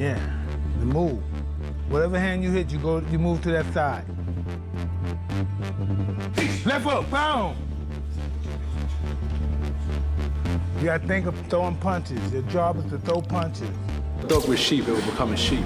Yeah, the move. Whatever hand you hit, you move to that side. Left hook, boom! You gotta think of throwing punches. Your job is to throw punches. A dog with sheep, it will become a sheep.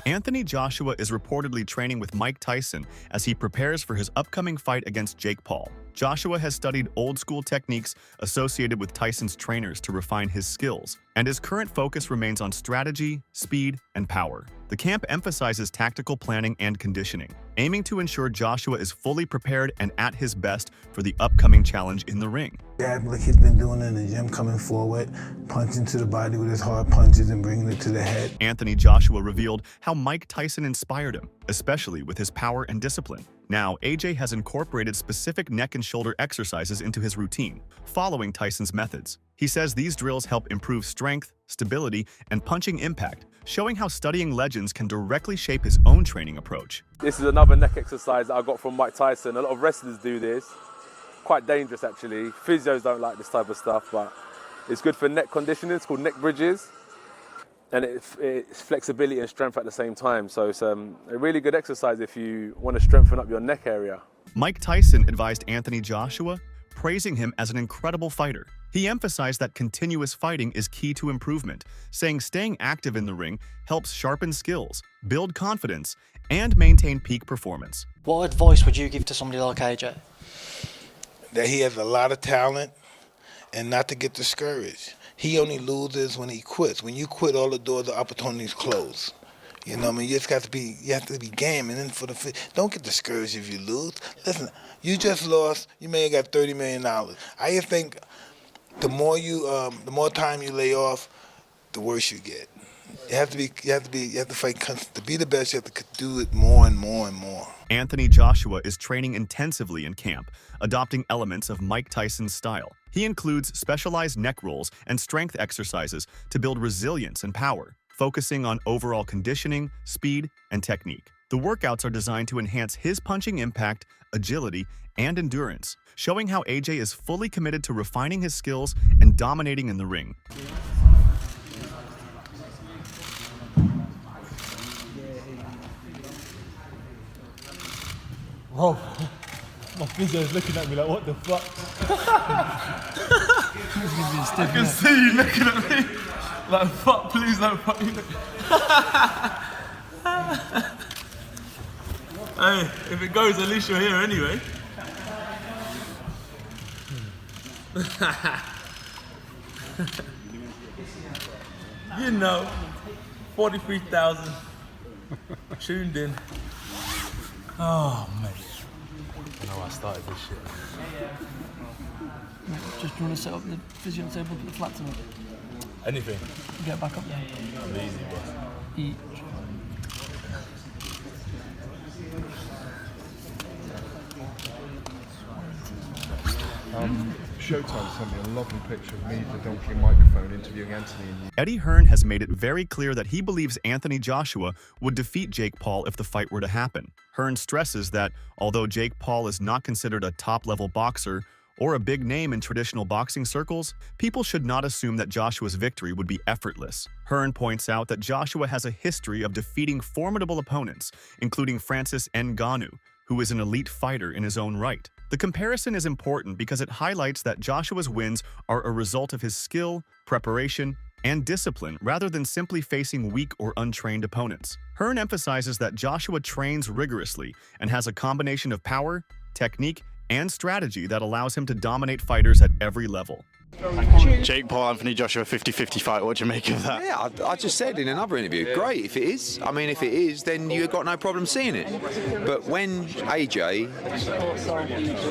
Anthony Joshua is reportedly training with Mike Tyson as he prepares for his upcoming fight against Jake Paul. Joshua has studied old-school techniques associated with Tyson's trainers to refine his skills, and his current focus remains on strategy, speed, and power. The camp emphasizes tactical planning and conditioning, aiming to ensure Joshua is fully prepared and at his best for the upcoming challenge in the ring. Yeah, like he's been doing in the gym, coming forward, punching to the body with his hard punches and bringing it to the head. Anthony Joshua revealed how Mike Tyson inspired him, especially with his power and discipline. Now, AJ has incorporated specific neck and shoulder exercises into his routine, following Tyson's methods. He says these drills help improve strength, stability, and punching impact, showing how studying legends can directly shape his own training approach. This is another neck exercise that I got from Mike Tyson. A lot of wrestlers do this. Quite dangerous, actually. Physios don't like this type of stuff, but it's good for neck conditioning. It's called neck bridges. And it's flexibility and strength at the same time. So it's a really good exercise if you want to strengthen up your neck area. Mike Tyson advised Anthony Joshua, praising him as an incredible fighter. He emphasized that continuous fighting is key to improvement, saying staying active in the ring helps sharpen skills, build confidence, and maintain peak performance. What advice would you give to somebody like AJ? That he has a lot of talent and not to get discouraged. He only loses when he quits. When you quit, all the doors of opportunities close. You know what I mean? You just have to be game. And then don't get discouraged if you lose. Listen, you just lost. You may have got $30 million. I just think the more time you lay off, the worse you get. You have to fight to be the best. You have to do it more and more and more. Anthony Joshua is training intensively in camp, adopting elements of Mike Tyson's style. He includes specialized neck rolls and strength exercises to build resilience and power, focusing on overall conditioning, speed, and technique. The workouts are designed to enhance his punching impact, agility, and endurance, showing how AJ is fully committed to refining his skills and dominating in the ring. Bro, my physio's looking at me like, what the fuck? I can see you looking at me like, fuck, please don't fucking look. Hey, if it goes, at least you're here anyway. You know, 43,000 tuned in. Oh, mate. I know I started this shit. Just trying to set up the physio table, put the flats on it. Anything. Get back up there. I'm easy, boss. Eat. Showtime sent me a lovely picture of me, the donkey and microphone, interviewing Anthony. Eddie Hearn has made it very clear that he believes Anthony Joshua would defeat Jake Paul if the fight were to happen. Hearn stresses that, although Jake Paul is not considered a top-level boxer or a big name in traditional boxing circles, people should not assume that Joshua's victory would be effortless. Hearn points out that Joshua has a history of defeating formidable opponents, including Francis Ngannou, who is an elite fighter in his own right. The comparison is important because it highlights that Joshua's wins are a result of his skill, preparation, and discipline rather than simply facing weak or untrained opponents. Hearn emphasizes that Joshua trains rigorously and has a combination of power, technique, and strategy that allows him to dominate fighters at every level. Jake Paul, Anthony Joshua 50-50 fight, what do you make of that? Yeah, I just said in another interview, great if it is. I mean, if it is, then you've got no problem seeing it. But when AJ...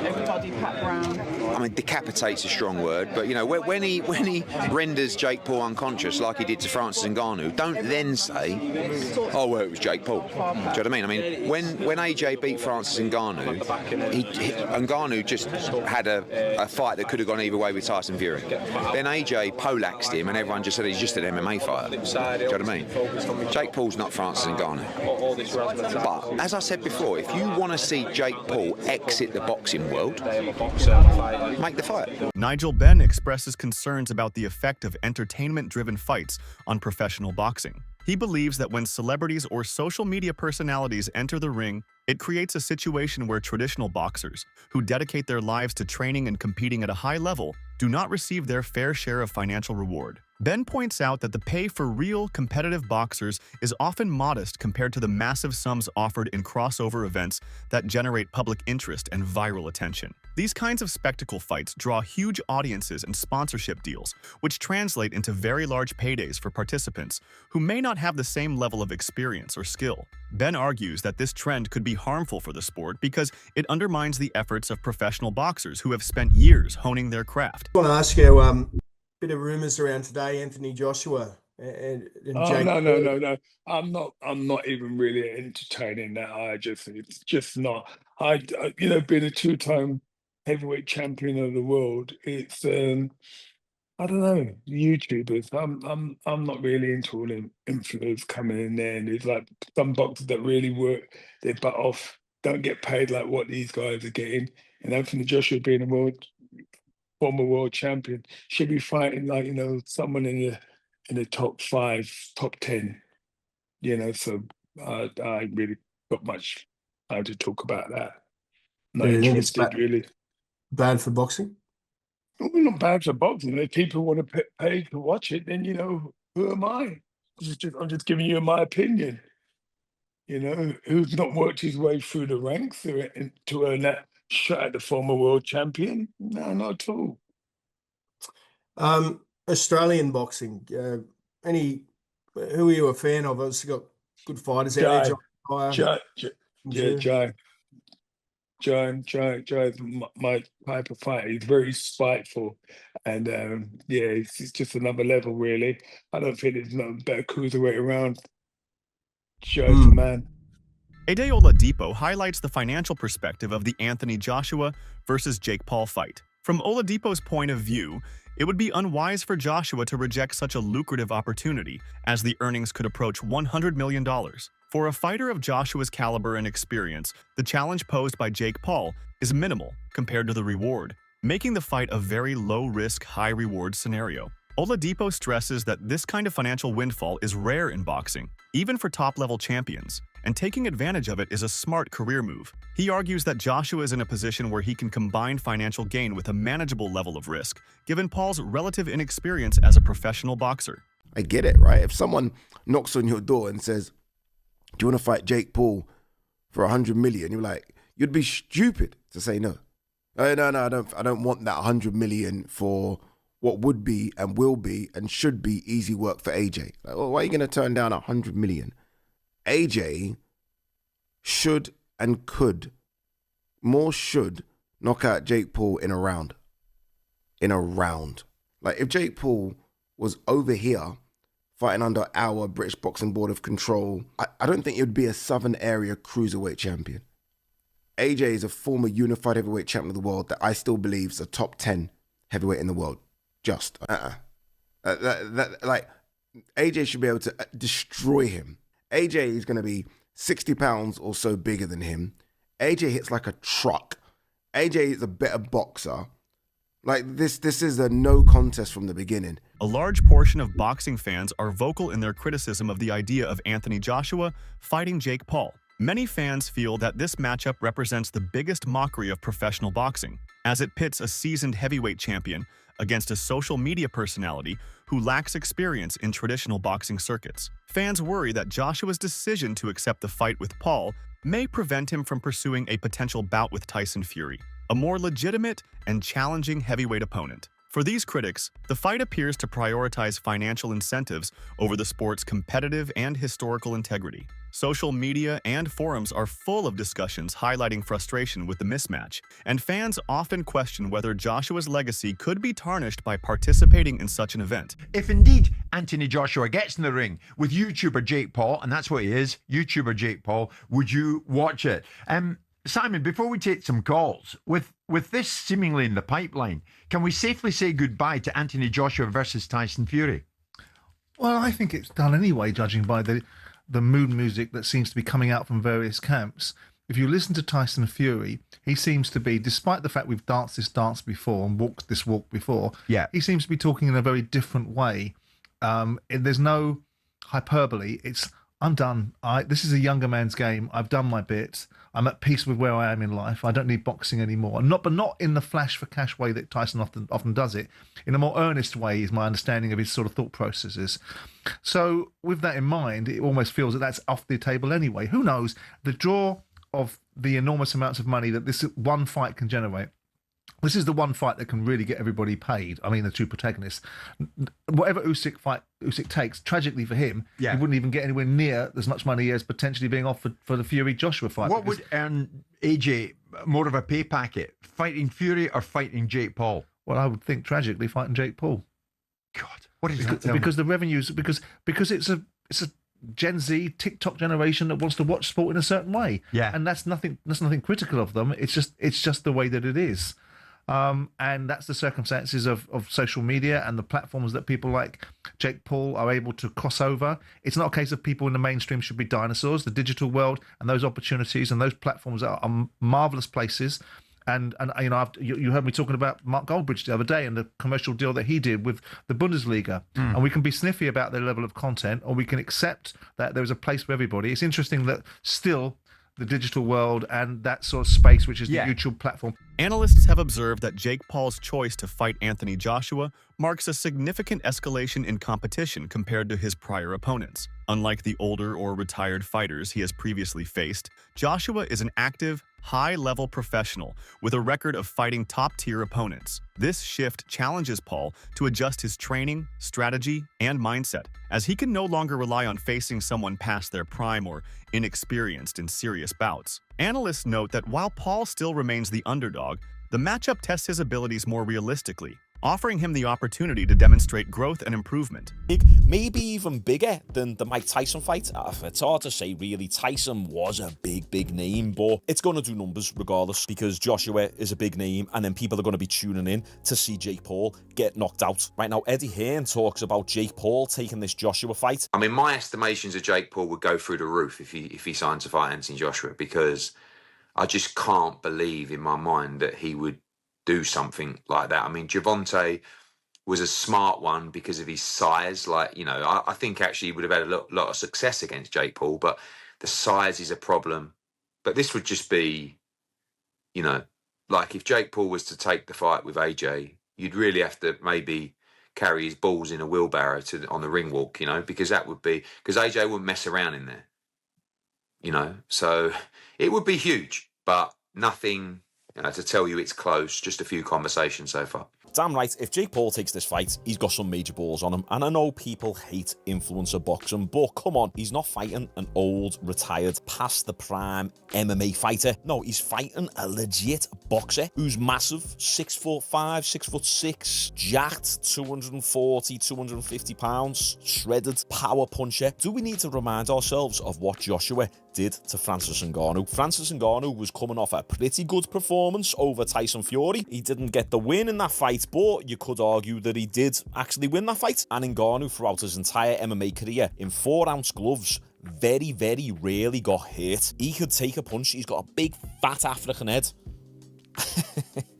Everybody, Pat Brown. I mean, decapitate's a strong word, but you know, when he renders Jake Paul unconscious like he did to Francis Ngannou, don't then say, "Oh, well, it was Jake Paul." Do you know what I mean? I mean, when AJ beat Francis Ngannou, Ngannou just had a fight that could have gone either way with Tyson Fury. Then AJ poleaxed him, and everyone just said he's just an MMA fighter. Do you know what I mean? Jake Paul's not Francis Ngannou. But as I said before, if you want to see Jake Paul exit the boxing world, make the fight. Nigel Benn expresses concerns about the effect of entertainment-driven fights on professional boxing. He believes that when celebrities or social media personalities enter the ring, it creates a situation where traditional boxers, who dedicate their lives to training and competing at a high level, do not receive their fair share of financial reward. Ben points out that the pay for real, competitive boxers is often modest compared to the massive sums offered in crossover events that generate public interest and viral attention. These kinds of spectacle fights draw huge audiences and sponsorship deals, which translate into very large paydays for participants who may not have the same level of experience or skill. Ben argues that this trend could be harmful for the sport because it undermines the efforts of professional boxers who have spent years honing their craft. I want to ask you, bit of rumours around today, Anthony Joshua and Jake. No. I'm not even really entertaining that. It's just not. Being a two-time heavyweight champion of the world, it's I don't know, YouTubers. I'm not really into all them influencers coming in there, and there's like some boxers that really work their butt off, don't get paid like what these guys are getting. And Anthony Joshua being a former world champion should be fighting like someone in the top 5, top 10. So I really got much time to talk about that. Not interested, really. Bad for boxing? Well, not bad for boxing. If people want to pay to watch it, then who am I? I'm just giving you my opinion. Who's not worked his way through the ranks to earn that shot at the former world champion? No, not at all. Australian boxing. Who are you a fan of? Obviously got good fighters out there. Joe's my type of fighter. He's very spiteful, and it's just another level, really. I don't think there's no better cruiserweight around. Joe's the man. Ade Oladipo highlights the financial perspective of the Anthony Joshua versus Jake Paul fight. From Oladipo's point of view, it would be unwise for Joshua to reject such a lucrative opportunity, as the earnings could approach $100 million. For a fighter of Joshua's caliber and experience, the challenge posed by Jake Paul is minimal compared to the reward, making the fight a very low-risk, high-reward scenario. Oladipo stresses that this kind of financial windfall is rare in boxing, even for top-level champions, and taking advantage of it is a smart career move. He argues that Joshua is in a position where he can combine financial gain with a manageable level of risk, given Paul's relative inexperience as a professional boxer. I get it, right? If someone knocks on your door and says, "Do you want to fight Jake Paul for 100 million?" You're like, you'd be stupid to say no. No, I don't want that 100 million for what would be and will be and should be easy work for AJ. Like, well, why are you going to turn down 100 million? AJ should and could, more should, knock out Jake Paul in a round. Like, if Jake Paul was over here fighting under our British Boxing Board of Control, I don't think it would be a Southern Area cruiserweight champion. AJ is a former unified heavyweight champion of the world that I still believe is a top 10 heavyweight in the world. Like, AJ should be able to destroy him. AJ is going to be 60 pounds or so bigger than him. AJ hits like a truck. AJ is a better boxer. Like, this is a no contest from the beginning. A large portion of boxing fans are vocal in their criticism of the idea of Anthony Joshua fighting Jake Paul. Many fans feel that this matchup represents the biggest mockery of professional boxing, as it pits a seasoned heavyweight champion against a social media personality who lacks experience in traditional boxing circuits. Fans worry that Joshua's decision to accept the fight with Paul may prevent him from pursuing a potential bout with Tyson Fury, a more legitimate and challenging heavyweight opponent. For these critics, the fight appears to prioritize financial incentives over the sport's competitive and historical integrity. Social media and forums are full of discussions highlighting frustration with the mismatch, and fans often question whether Joshua's legacy could be tarnished by participating in such an event. If indeed Anthony Joshua gets in the ring with YouTuber Jake Paul, and that's what he is, YouTuber Jake Paul, would you watch it? Simon, before we take some calls, with this seemingly in the pipeline, can we safely say goodbye to Anthony Joshua versus Tyson Fury? Well, I think it's done anyway, judging by the mood music that seems to be coming out from various camps. If you listen to Tyson Fury, he seems to be, despite the fact we've danced this dance before and walked this walk before, he seems to be talking in a very different way. There's no hyperbole. It's, I'm done. This is a younger man's game. I've done my bit. I'm at peace with where I am in life. I don't need boxing anymore. But not in the flash for cash way that Tyson often does it. In a more earnest way is my understanding of his sort of thought processes. So with that in mind, it almost feels that that's off the table anyway. Who knows? The draw of the enormous amounts of money that this one fight can generate. This is the one fight that can really get everybody paid. I mean, the two protagonists. Whatever Usyk takes, tragically for him, he wouldn't even get anywhere near as much money as potentially being offered for the Fury-Joshua fight. What would earn AJ more of a pay packet? Fighting Fury or fighting Jake Paul? Well, I would think tragically fighting Jake Paul. God, what is that? Because the revenues, because it's a Gen Z TikTok generation that wants to watch sport in a certain way. Yeah, and that's nothing critical of them. It's just the way that it is. And that's the circumstances of social media and the platforms that people like Jake Paul are able to cross over. It's not a case of people in the mainstream should be dinosaurs. The digital world and those opportunities and those platforms are marvelous places. And you know, you heard me talking about Mark Goldbridge the other day and the commercial deal that he did with the Bundesliga. And we can be sniffy about their level of content, or we can accept that there is a place for everybody. It's interesting that still the digital world and that sort of space, which is the YouTube platform. Analysts have observed that Jake Paul's choice to fight Anthony Joshua marks a significant escalation in competition compared to his prior opponents. Unlike the older or retired fighters he has previously faced, Joshua is an active, high-level professional with a record of fighting top-tier opponents. This shift challenges Paul to adjust his training, strategy, and mindset, as he can no longer rely on facing someone past their prime or inexperienced in serious bouts. Analysts note that while Paul still remains the underdog, the matchup tests his abilities more realistically, offering him the opportunity to demonstrate growth and improvement. Maybe even bigger than the Mike Tyson fight. It's hard to say, really. Tyson was a big name, but it's going to do numbers regardless, because Joshua is a big name, and then people are going to be tuning in to see Jake Paul get knocked out. Right now, Eddie Hearn talks about Jake Paul taking this Joshua fight. I mean, my estimations of Jake Paul would go through the roof if he signed to fight Anthony Joshua, because I just can't believe in my mind that he would do something like that. I mean, Gervonta was a smart one because of his size. Like, you know, I think actually he would have had a lot of success against Jake Paul, but the size is a problem. But this would just be, you know, like if Jake Paul was to take the fight with AJ, you'd really have to maybe carry his balls in a wheelbarrow on the ring walk, you know, because AJ wouldn't mess around in there, you know. So it would be huge, but nothing, you know, to tell you it's close. Just a few conversations so far. Damn right, if Jake Paul takes this fight, he's got some major balls on him. And I know people hate influencer boxing, but come on, he's not fighting an old, retired, past the prime MMA fighter. No, he's fighting a legit boxer who's massive, 6'5", 6'6", jacked, 240, 250 pounds, shredded, power puncher. Do we need to remind ourselves of what Joshua did to Francis Ngannou? Francis Ngannou was coming off a pretty good performance over Tyson Fury. He didn't get the win in that fight, but you could argue that he did actually win that fight. And Ngannou, throughout his entire MMA career, in 4-ounce gloves, very rarely got hit. He could take a punch. He's got a big, fat African head.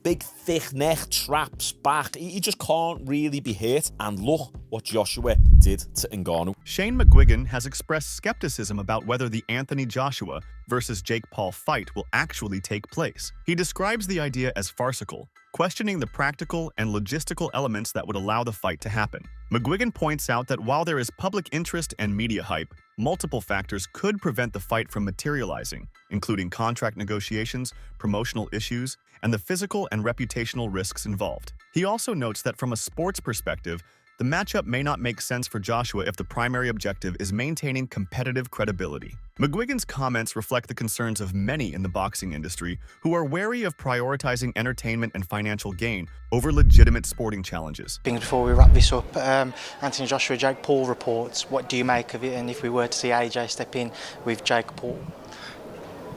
Big, thick neck, traps, back. He just can't really be hit. And look what Joshua did to Ngannou. Shane McGuigan has expressed skepticism about whether the Anthony Joshua versus Jake Paul fight will actually take place. He describes the idea as farcical, questioning the practical and logistical elements that would allow the fight to happen. McGuigan points out that while there is public interest and media hype, multiple factors could prevent the fight from materializing, including contract negotiations, promotional issues, and the physical and reputational risks involved. He also notes that from a sports perspective, the matchup may not make sense for Joshua if the primary objective is maintaining competitive credibility. McGuigan's comments reflect the concerns of many in the boxing industry who are wary of prioritizing entertainment and financial gain over legitimate sporting challenges. Before we wrap this up, Anthony Joshua, Jake Paul reports. What do you make of it? And if we were to see AJ step in with Jake Paul?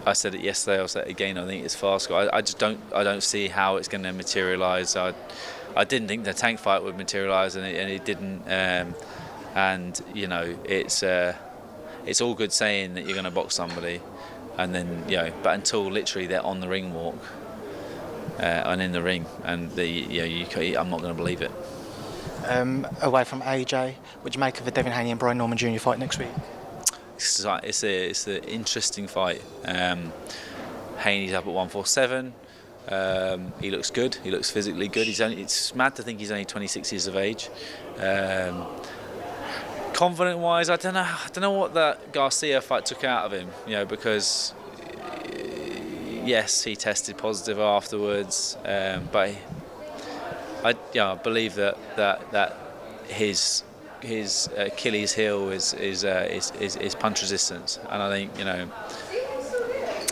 I said it yesterday, I'll say it again, I think it's fast. I just don't see how it's going to materialise. I didn't think the tank fight would materialise, and it didn't. And you know, it's all good saying that you're going to box somebody, and then but until literally they're on the ring walk and in the ring, and I'm not going to believe it. Away from AJ, what do you make of the Devin Haney and Brian Norman Jr. fight next week? It's an interesting fight. Haney's up at 147. He looks good. He looks physically good. It's mad to think he's only 26 years of age. Confident-wise, I don't know what that Garcia fight took out of him. Because yes, he tested positive afterwards, but I believe that his Achilles heel is punch resistance, and I think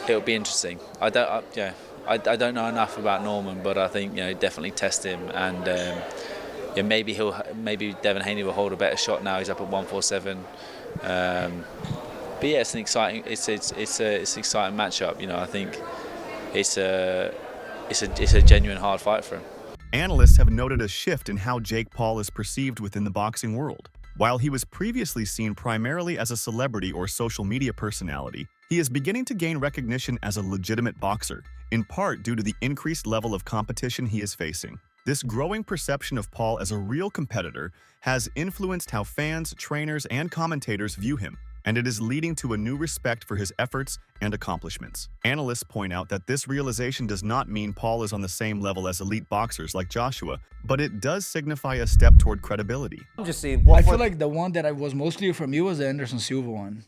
it'll be interesting. I don't know enough about Norman, but I think definitely test him, and maybe Devin Haney will hold a better shot now. He's up at 147. But yeah, it's an exciting matchup. I think it's a genuine hard fight for him. Analysts have noted a shift in how Jake Paul is perceived within the boxing world. While he was previously seen primarily as a celebrity or social media personality, he is beginning to gain recognition as a legitimate boxer, in part due to the increased level of competition he is facing. This growing perception of Paul as a real competitor has influenced how fans, trainers, and commentators view him, and it is leading to a new respect for his efforts and accomplishments. Analysts point out that this realization does not mean Paul is on the same level as elite boxers like Joshua, but it does signify a step toward credibility. I'm just saying. I feel like the one that I was mostly from you was the Anderson Silva one.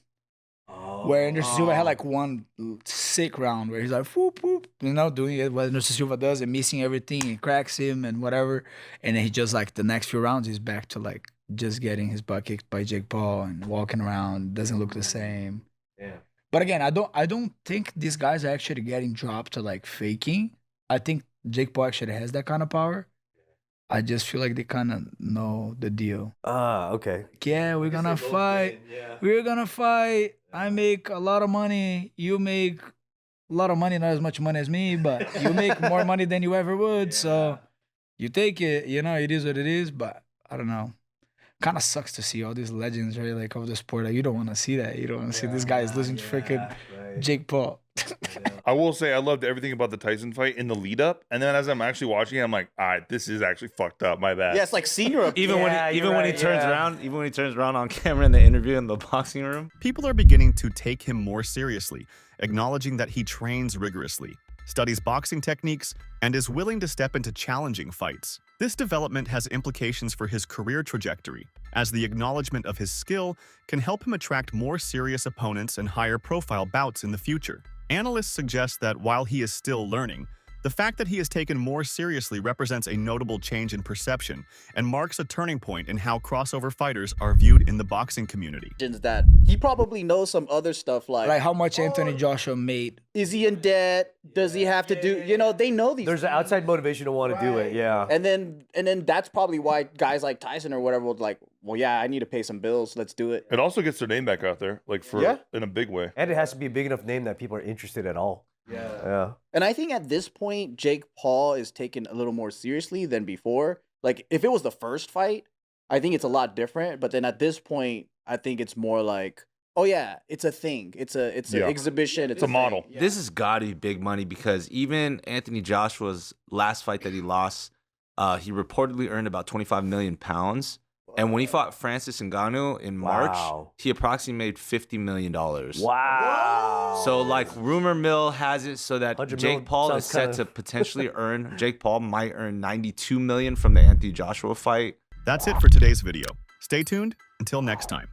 Where Anderson Silva had like one sick round where he's like, whoop, whoop, doing it what Anderson Silva does and missing everything and cracks him and whatever. And then he just like the next few rounds, he's back to like just getting his butt kicked by Jake Paul and walking around, doesn't look the same. Yeah. But again, I don't think these guys are actually getting dropped to like faking. I think Jake Paul actually has that kind of power. I just feel like they kind of know the deal. Okay. Yeah, we're gonna fight. Yeah. We're gonna fight. I make a lot of money. You make a lot of money, not as much money as me, but you make more money than you ever would. Yeah. So you take it. It is what it is. But I don't know. Kind of sucks to see all these legends, right? Like of the sport. Like, you don't want to see that. You don't want to see this guy is losing to freaking Jake Paul. I will say I loved everything about the Tyson fight in the lead up, and then as I'm actually watching it, I'm like, all right, this is actually fucked up. My bad. Yeah, it's like senior. Even when he turns around on camera in the interview in the boxing room. People are beginning to take him more seriously, acknowledging that he trains rigorously, studies boxing techniques, and is willing to step into challenging fights. This development has implications for his career trajectory, as the acknowledgement of his skill can help him attract more serious opponents and higher profile bouts in the future. Analysts suggest that while he is still learning, the fact that he is taken more seriously represents a notable change in perception and marks a turning point in how crossover fighters are viewed in the boxing community. That he probably knows some other stuff like how much Anthony Joshua made. Is he in debt? Does he have to do? They know these. There's an outside motivation to want to do it. Yeah. And then that's probably why guys like Tyson or whatever would like, well, yeah, I need to pay some bills. Let's do it. It also gets their name back out there, like in a big way. And it has to be a big enough name that people are interested at all. Yeah. And I think at this point, Jake Paul is taken a little more seriously than before. Like, if it was the first fight, I think it's a lot different. But then at this point, I think it's more like, oh yeah, it's a thing. It's an exhibition. It's a model. Yeah. This has got to be big money because even Anthony Joshua's last fight that he lost, he reportedly earned about 25 million pounds. And when he fought Francis Ngannou in March, he approximately made $50 million. Wow. So, like, rumor mill has it so that Jake Paul is set to potentially Jake Paul might earn $92 million from the Anthony Joshua fight. That's it for today's video. Stay tuned until next time.